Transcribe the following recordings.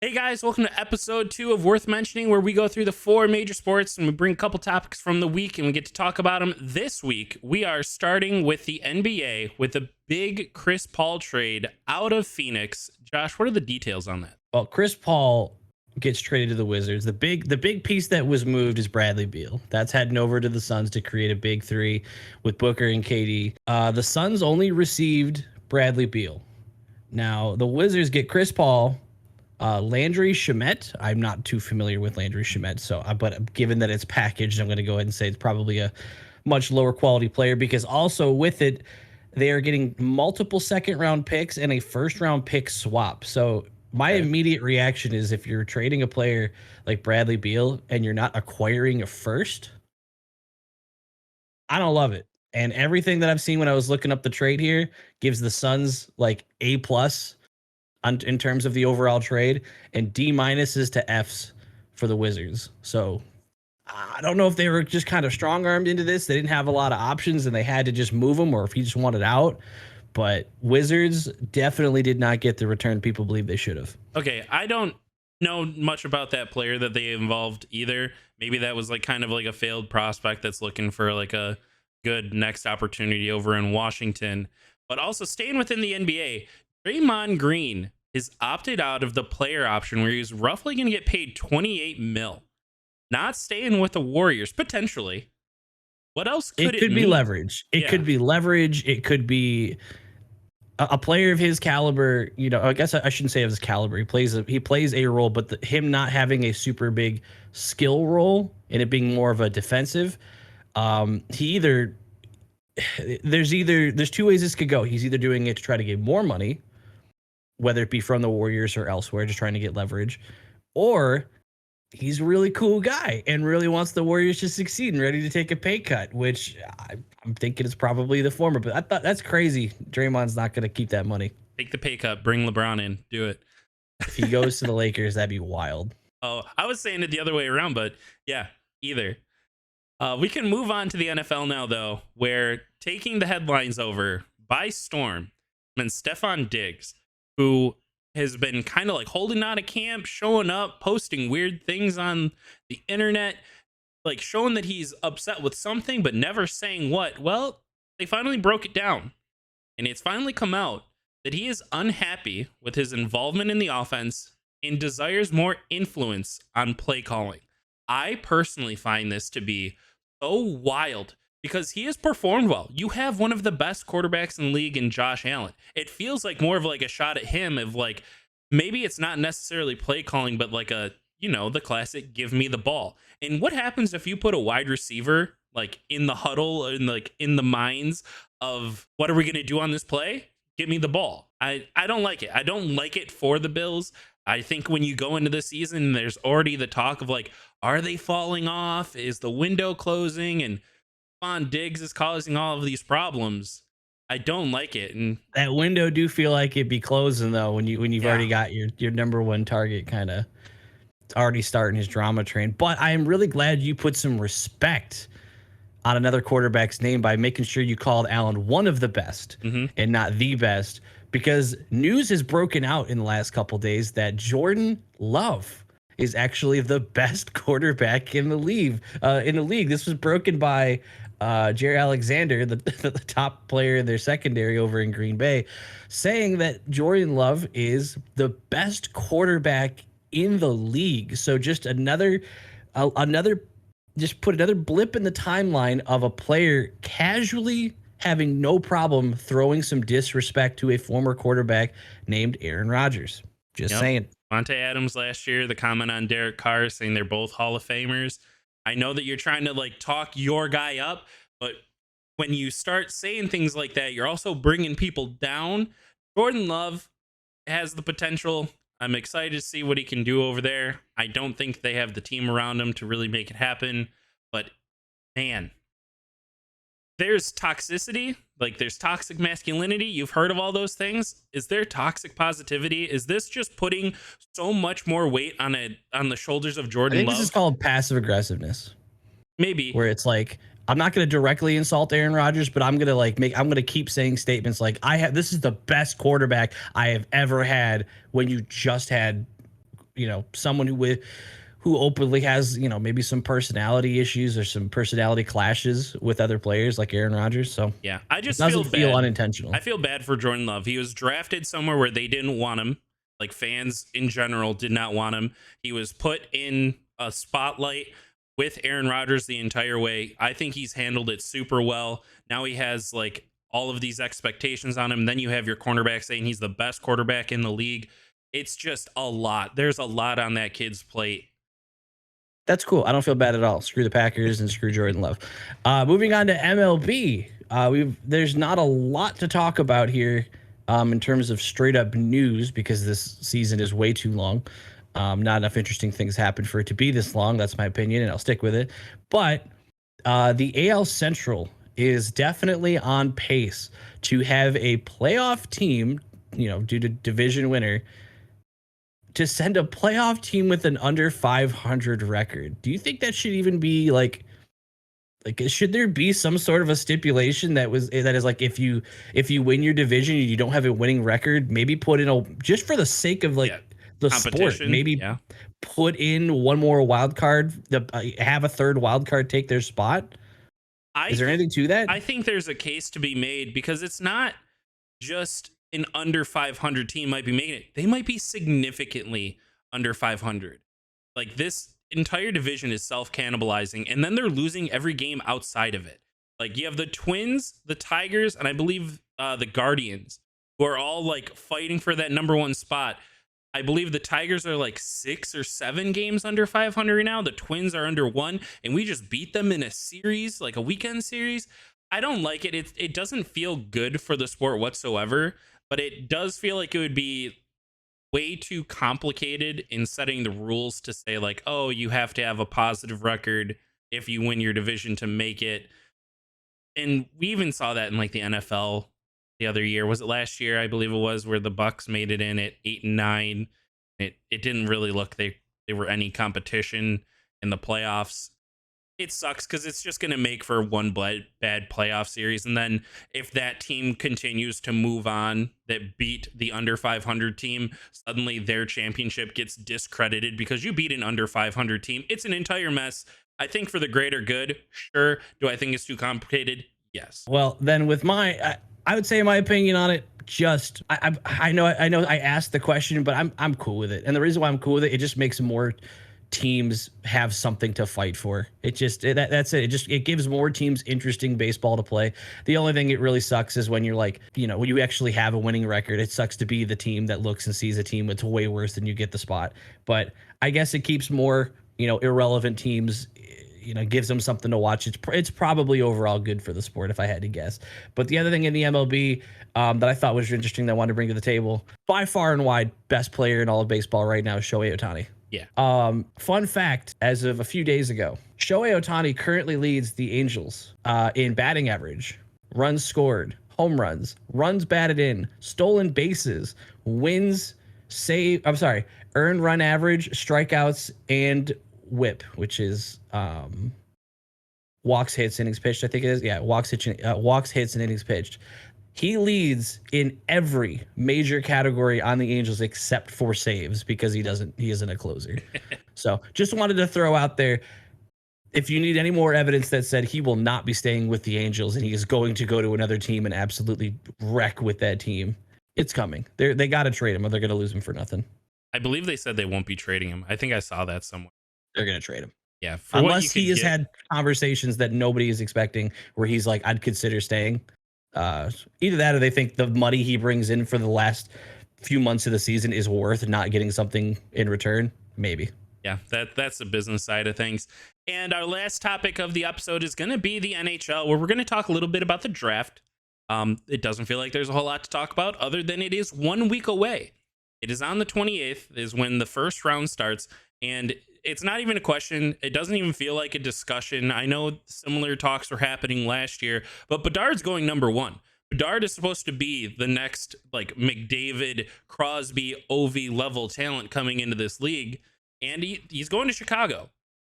Hey guys, welcome to episode 2 of Worth Mentioning, where we go through the 4 major sports and we bring a couple topics from the week and we get to talk about them. This week, we are starting with the NBA with the big Chris Paul trade out of Phoenix. Josh, what are the details on that? Well, Chris Paul gets traded to the Wizards. The big piece that was moved is Bradley Beal. That's heading over to the Suns to create a big three with Booker and KD. The Suns only received Bradley Beal. Now the Wizards get Chris Paul, Landry Shamet. I'm not too familiar with Landry Shamet, but given that it's packaged, I'm going to go ahead and say it's probably a much lower quality player because also with it, they are getting multiple second round picks and a first round pick swap. So my immediate reaction is if you're trading a player like Bradley Beal and you're not acquiring a first, I don't love it. And everything that I've seen when I was looking up the trade here gives the Suns like A plus in terms of the overall trade and D minuses to Fs for the Wizards. So I don't know if they were just kind of strong armed into this. They didn't have a lot of options and they had to just move him, or if he just wanted out. But Wizards definitely did not get the return people believe they should have. Okay, I don't know much about that player that they involved either. Maybe that was like kind of like a failed prospect that's looking for like a good next opportunity over in Washington. But also staying within the NBA, Draymond Green is opted out of the player option where he's roughly going to get paid 28 mil. Not staying with the Warriors, potentially. What else could It could be mean? leverage. It Yeah. could be leverage. It could be a player of his caliber. You know, I guess I shouldn't say of his caliber. He plays a role, but him not having a super big skill role and it being more of a defensive. He either there's two ways this could go. He's either doing it to try to get more money, whether it be from the Warriors or elsewhere, just trying to get leverage, or he's a really cool guy and really wants the Warriors to succeed and ready to take a pay cut, which I'm thinking is probably the former. But I thought that's crazy. Draymond's not going to keep that money. Take the pay cut, bring LeBron in, do it. If he goes to the Lakers, that'd be wild. Oh, I was saying it the other way around, but yeah, either. We can move on to the NFL now, though, where taking the headlines over by storm and Stefan Diggs, who has been kind of like holding out of camp, showing up, posting weird things on the internet, like showing that he's upset with something, but never saying what. Well, they finally broke it down, and it's finally come out that he is unhappy with his involvement in the offense and desires more influence on play calling. I personally find this to be so wild because he has performed well. You have one of the best quarterbacks in the league in Josh Allen. It feels like more of like a shot at him of like maybe it's not necessarily play calling, but like a, the classic give me the ball. And what happens if you put a wide receiver like in the huddle and like in the minds of what are we going to do on this play? Give me the ball. I don't like it. I don't like it for the Bills. I think when you go into the season, there's already the talk of like, are they falling off? Is the window closing? And Stephon Diggs is causing all of these problems. I don't like it. And That window do feel like it'd be closing though when you've yeah, already got your number one target kind of already starting his drama train. But I am really glad you put some respect on another quarterback's name by making sure you called Allen one of the best and not the best, because news has broken out in the last couple days that Jordan Love is actually the best quarterback in the league. This was broken by Jerry Alexander, the top player in their secondary over in Green Bay, saying that Jordan Love is the best quarterback in the league. So just another just put another blip in the timeline of a player casually having no problem throwing some disrespect to a former quarterback named Aaron Rodgers. Just saying. Monte Adams last year, the comment on Derek Carr saying they're both Hall of Famers. I know that you're trying to like talk your guy up, but when you start saying things like that, you're also bringing people down. Jordan Love has the potential. I'm excited to see what he can do over there. I don't think they have the team around him to really make it happen, but man, there's toxicity, like there's toxic masculinity. You've heard of all those things. Is there toxic positivity? Is this just putting so much more weight on the shoulders of I Jordan think Love? this is called passive aggressiveness, Maybe. where it's like, I'm not going to directly insult Aaron Rodgers, but I'm going to keep saying statements like this is the best quarterback I have ever had, when you just had someone who openly has, maybe some personality issues or some personality clashes with other players like Aaron Rodgers. So Yeah, I it just doesn't feel feel bad. unintentional. I feel bad for Jordan Love. He was drafted somewhere where they didn't want him. Like fans in general did not want him. He was put in a spotlight with Aaron Rodgers the entire way. I think he's handled it super well. Now he has like all of these expectations on him. Then you have your cornerback saying he's the best quarterback in the league. It's just a lot. There's a lot on that kid's plate. That's cool. I don't feel bad at all. Screw the Packers and screw Jordan Love. Moving on to MLB. There's not a lot to talk about here in terms of straight up news because this season is way too long. Not enough interesting things happen for it to be this long. That's my opinion, and I'll stick with it. But the AL Central is definitely on pace to have a playoff team, due to division winner, to send a playoff team with an under 500 record. Do you think that should even be like should there be some sort of a stipulation that is like if you win your division and you don't have a winning record, maybe put in just for the sake of the sport, maybe put in one more wild card, have a third wild card take their spot? Is there anything to that? I think there's a case to be made because it's not just an under 500 team might be making it. They might be significantly under 500. Like this entire division is self-cannibalizing, and then they're losing every game outside of it. Like you have the Twins, the Tigers, and I believe the Guardians, who are all like fighting for that number one spot. I believe the Tigers are like 6 or 7 games under 500 now. The Twins are under 1, and we just beat them in a series, like a weekend series. I don't like it. It doesn't feel good for the sport whatsoever, but it does feel like it would be way too complicated in setting the rules to say like, oh, you have to have a positive record if you win your division to make it. And we even saw that in like the NFL the other year. Was it last year? I believe it was, where the Bucks made it in at 8-9. It didn't really look they were any competition in the playoffs. It sucks because it's just going to make for one bad playoff series. And then if that team continues to move on that beat the under 500 team, suddenly their championship gets discredited because you beat an under 500 team. It's an entire mess. I think for the greater good, sure. Do I think it's too complicated? Yes. Well, then with I would say my opinion on it, I know I asked the question, but I'm cool with it. And the reason why I'm cool with it just makes more teams have something to fight for. That's it. It gives more teams interesting baseball to play. The only thing it really sucks is when you're like, when you actually have a winning record, it sucks to be the team that looks and sees a team that's way worse than you get the spot. But I guess it keeps more, irrelevant teams, gives them something to watch. It's probably overall good for the sport if I had to guess. But the other thing in the MLB that I thought was interesting that I wanted to bring to the table, by far and wide, best player in all of baseball right now is Shohei Ohtani. Yeah. Fun fact, as of a few days ago, Shohei Ohtani currently leads the Angels in batting average, runs scored, home runs batted in, stolen bases, earned run average, strikeouts, and whip, which is walks, hits, innings pitched. I think it is. Yeah, walks, hits, and innings pitched. He leads in every major category on the Angels except for saves because he isn't a closer. So just wanted to throw out there, if you need any more evidence that said he will not be staying with the Angels and he is going to go to another team and absolutely wreck with that team, it's coming. They got to trade him or they're going to lose him for nothing. I believe they said they won't be trading him. I think I saw that somewhere. They're going to trade him. Yeah. Unless he has had conversations that nobody is expecting where he's like, I'd consider staying. Either that or they think the money he brings in for the last few months of the season is worth not getting something in return. Maybe. Yeah, that's the business side of things. And our last topic of the episode is going to be the NHL, where we're going to talk a little bit about the draft. It doesn't feel like there's a whole lot to talk about other than it is 1 week away. It is on the 28th is when the first round starts. And it's not even a question. It doesn't even feel like a discussion. I know similar talks were happening last year, but Bedard's going number 1. Bedard is supposed to be the next like McDavid, Crosby, Ovi level talent coming into this league. And he's going to Chicago.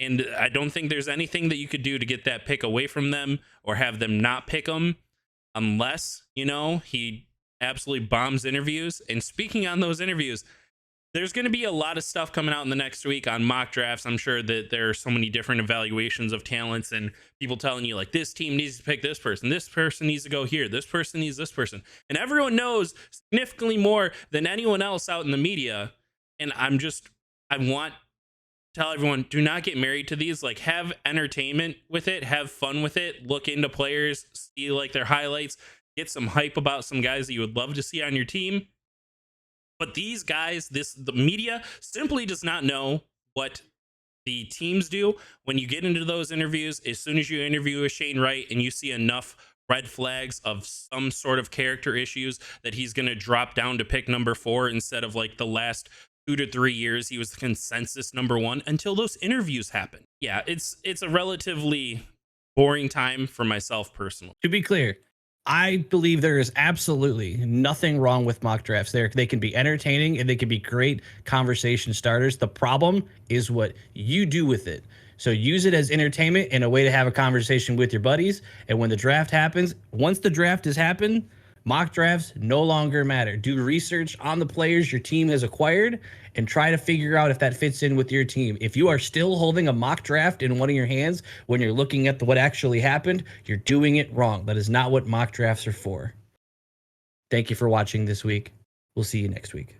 And I don't think there's anything that you could do to get that pick away from them or have them not pick him unless, he absolutely bombs interviews. And speaking on those interviews, there's going to be a lot of stuff coming out in the next week on mock drafts. I'm sure that there are so many different evaluations of talents and people telling you like this team needs to pick this person needs to go here, this person needs this person, and everyone knows significantly more than anyone else out in the media. And I want to tell everyone, do not get married to these. Like, have entertainment with it, have fun with it, look into players, see like their highlights, get some hype about some guys that you would love to see on your team. But these guys, the media simply does not know what the teams do. When you get into those interviews, as soon as you interview with Shane Wright and you see enough red flags of some sort of character issues that he's going to drop down to pick number 4 instead of like the last 2 to 3 years he was the consensus number 1 until those interviews happen. Yeah, it's a relatively boring time for myself personally. To be clear, I believe there is absolutely nothing wrong with mock drafts. They can be entertaining and they can be great conversation starters. The problem is what you do with it. So use it as entertainment and a way to have a conversation with your buddies. And when the draft happens, once the draft has happened, mock drafts no longer matter. Do research on the players your team has acquired and try to figure out if that fits in with your team. If you are still holding a mock draft in one of your hands when you're looking at what actually happened, you're doing it wrong. That is not what mock drafts are for. Thank you for watching this week. We'll see you next week.